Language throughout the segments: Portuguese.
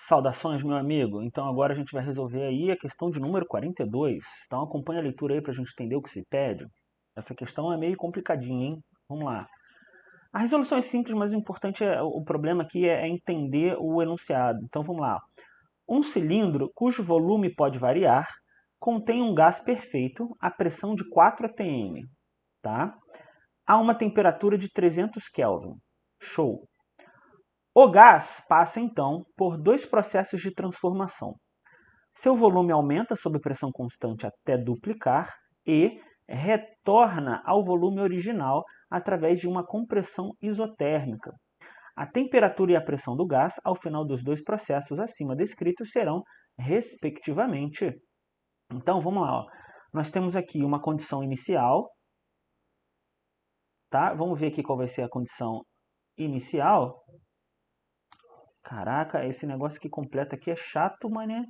Saudações, meu amigo. Então agora a gente vai resolver aí a questão de número 42. Então acompanha a leitura aí para a gente entender o que se pede. Essa questão é meio complicadinha, hein? Vamos lá. A resolução é simples, mas o importante o problema aqui é entender o enunciado. Então vamos lá. Um cilindro cujo volume pode variar contém um gás perfeito a pressão de 4 atm, tá? A uma temperatura de 300 Kelvin. Show. O gás passa então por dois processos de transformação. Seu volume aumenta sob pressão constante até duplicar e retorna ao volume original através de uma compressão isotérmica. A temperatura e a pressão do gás, ao final dos dois processos acima descritos, serão, respectivamente. Então, vamos lá. Ó. Nós temos aqui uma condição inicial. Tá? Vamos ver aqui qual vai ser a condição inicial. Caraca, esse negócio que completa aqui é chato, mané.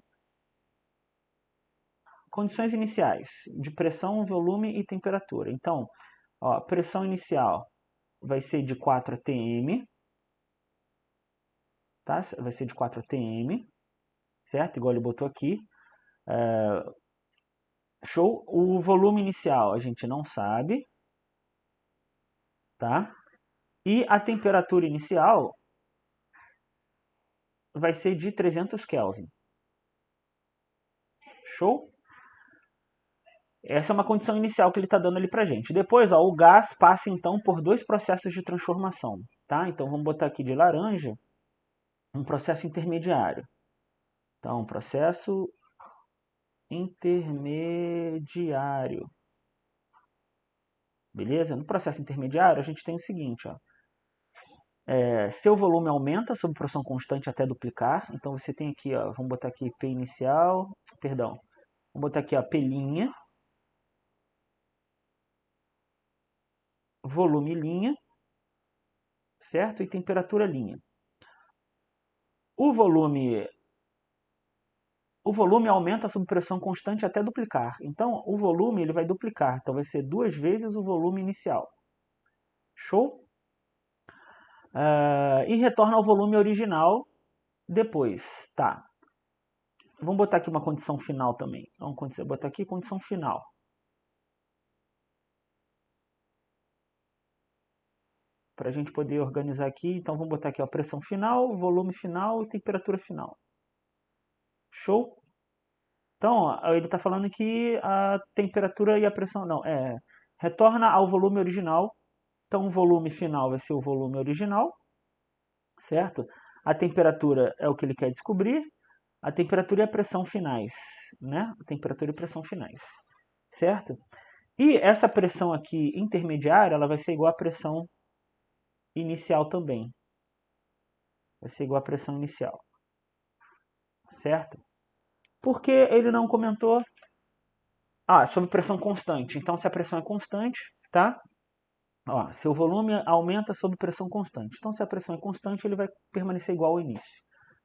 Condições iniciais de pressão, volume e temperatura. Então, ó, pressão inicial vai ser de 4 atm, tá? Vai ser de 4 atm, certo? Igual ele botou aqui. Show. O volume inicial a gente não sabe, tá? E a temperatura inicial vai ser de 300 Kelvin. Show? Essa é uma condição inicial que ele está dando ali para gente. Depois, ó, o gás passa então por dois processos de transformação, tá? Então vamos botar aqui de laranja um processo intermediário. Então, processo intermediário. Beleza? No processo intermediário, a gente tem o seguinte, ó. Seu volume aumenta sob pressão constante até duplicar. Então, você tem aqui, ó, vamos botar aqui P inicial, perdão, vamos botar aqui, ó, P', volume linha, certo? E temperatura linha. O volume aumenta sob pressão constante até duplicar. Então, o volume ele vai duplicar. Então, vai ser 2 vezes o volume inicial. Show? E retorna ao volume original depois. Tá. Vamos botar aqui uma condição final também. Vamos botar aqui condição final. Para a gente poder organizar aqui, então vamos botar aqui a pressão final, volume final e temperatura final. Show? Então, ele está falando que a temperatura e a pressão, não, retorna ao volume original. Então, o volume final vai ser o volume original, certo? A temperatura é o que ele quer descobrir. A temperatura e a pressão finais, né? A temperatura e pressão finais, certo? E essa pressão aqui intermediária, ela vai ser igual à pressão inicial também. Vai ser igual à pressão inicial, certo? Por que ele não comentou? Sob pressão constante. Então, se a pressão é constante, tá? Ó, seu volume aumenta sob pressão constante. Então, se a pressão é constante, ele vai permanecer igual ao início.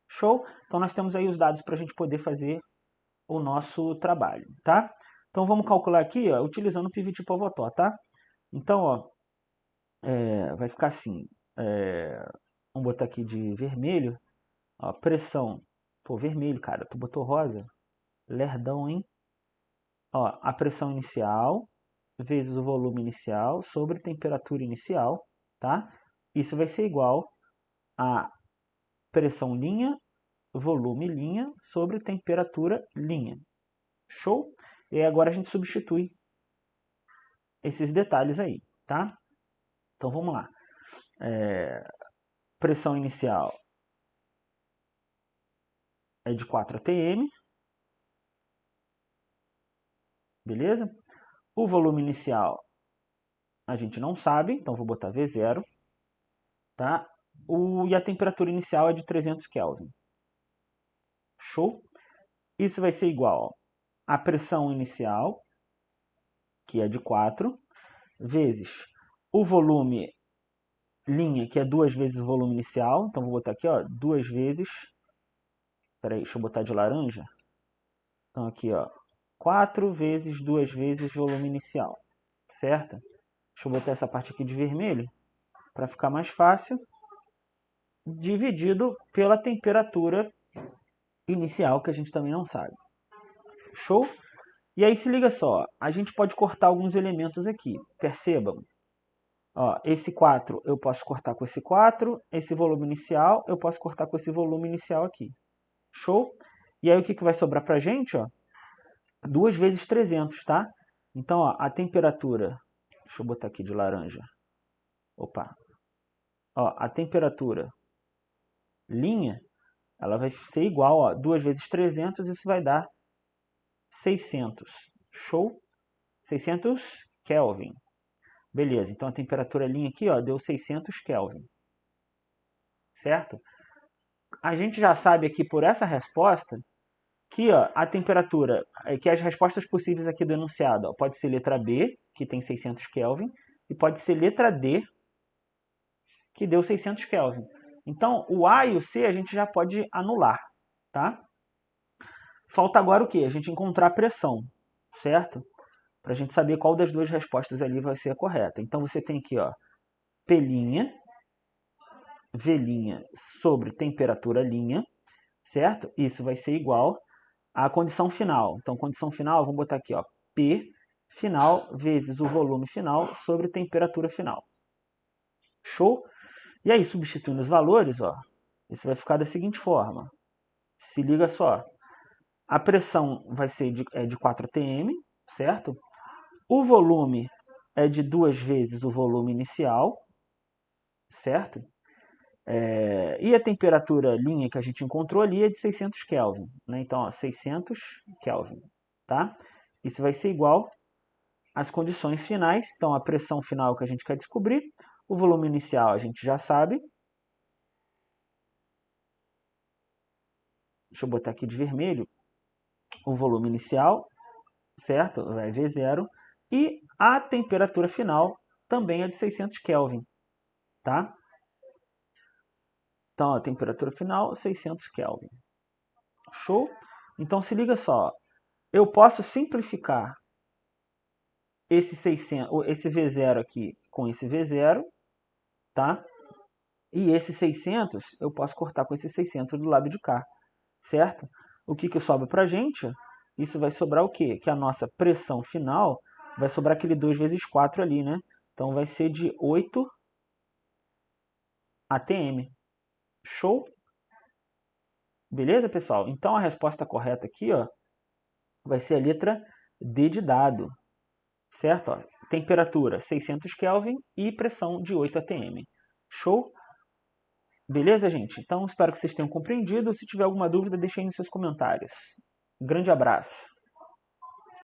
Show? Então, nós temos aí os dados para a gente poder fazer o nosso trabalho, tá? Então, vamos calcular aqui, ó, utilizando o pivot Povotor, tá? Então, ó, vai ficar assim. Vamos botar aqui de vermelho. Ó, pressão. Pô, vermelho, cara. Tu botou rosa? Lerdão, hein? Ó, a pressão inicial vezes o volume inicial sobre temperatura inicial, tá? Isso vai ser igual a pressão linha, volume linha sobre temperatura linha. Show? E agora a gente substitui esses detalhes aí, tá? Então vamos lá. Pressão inicial é de 4 atm, beleza? O volume inicial a gente não sabe, então vou botar V0, tá? E a temperatura inicial é de 300 Kelvin. Show? Isso vai ser igual à pressão inicial, que é de 4, vezes o volume linha, que é 2 vezes o volume inicial. Então vou botar aqui, ó, 2 vezes. Peraí, deixa eu botar de laranja. Então aqui, ó, 4 vezes 2 vezes volume inicial, certo? Deixa eu botar essa parte aqui de vermelho, para ficar mais fácil. Dividido pela temperatura inicial, que a gente também não sabe. Show? E aí se liga só, a gente pode cortar alguns elementos aqui, percebam. Ó, esse 4 eu posso cortar com esse 4, esse volume inicial eu posso cortar com esse volume inicial aqui. Show? E aí o que vai sobrar pra gente? Ó? 2 vezes 300, tá? Então, ó, a temperatura, deixa eu botar aqui de laranja. Opa. Ó, a temperatura linha, ela vai ser igual, ó, 2 vezes 300, isso vai dar 600. Show? 600 Kelvin. Beleza, então a temperatura linha aqui, ó, deu 600 Kelvin. Certo? A gente já sabe aqui por essa resposta que, ó, a temperatura, que as respostas possíveis aqui do enunciado, ó, pode ser letra B, que tem 600 Kelvin, e pode ser letra D, que deu 600 Kelvin. Então, o A e o C a gente já pode anular, tá? Falta agora o quê? A gente encontrar a pressão, certo? Para a gente saber qual das duas respostas ali vai ser a correta. Então, você tem aqui, ó, P', V' sobre temperatura linha, certo? Isso vai ser igual à condição final. Então, condição final, vamos botar aqui, ó, P final vezes o volume final sobre temperatura final. Show? E aí, substituindo os valores, ó, isso vai ficar da seguinte forma. Se liga só. A pressão vai ser de 4 atm, certo? O volume é de 2 vezes o volume inicial, certo? E a temperatura linha que a gente encontrou ali é de 600 Kelvin. Né? Então, ó, 600 Kelvin. Tá? Isso vai ser igual às condições finais. Então, a pressão final que a gente quer descobrir. O volume inicial a gente já sabe. Deixa eu botar aqui de vermelho. O volume inicial, certo? Vai V0. E a temperatura final também é de 600 Kelvin. Tá? Então, a temperatura final, 600 Kelvin. Show? Então, se liga só. Eu posso simplificar esse V0 aqui com esse V0, tá? E esse 600 eu posso cortar com esse 600 do lado de cá, certo? O que sobra pra gente? Isso vai sobrar o quê? Que a nossa pressão final vai sobrar aquele 2 vezes 4 ali, né? Então, vai ser de 8 atm. Show? Beleza, pessoal? Então, a resposta correta aqui, ó, vai ser a letra D de dado. Certo? Ó, temperatura 600 Kelvin e pressão de 8 atm. Show? Beleza, gente? Então, espero que vocês tenham compreendido. Se tiver alguma dúvida, deixe aí nos seus comentários. Um grande abraço.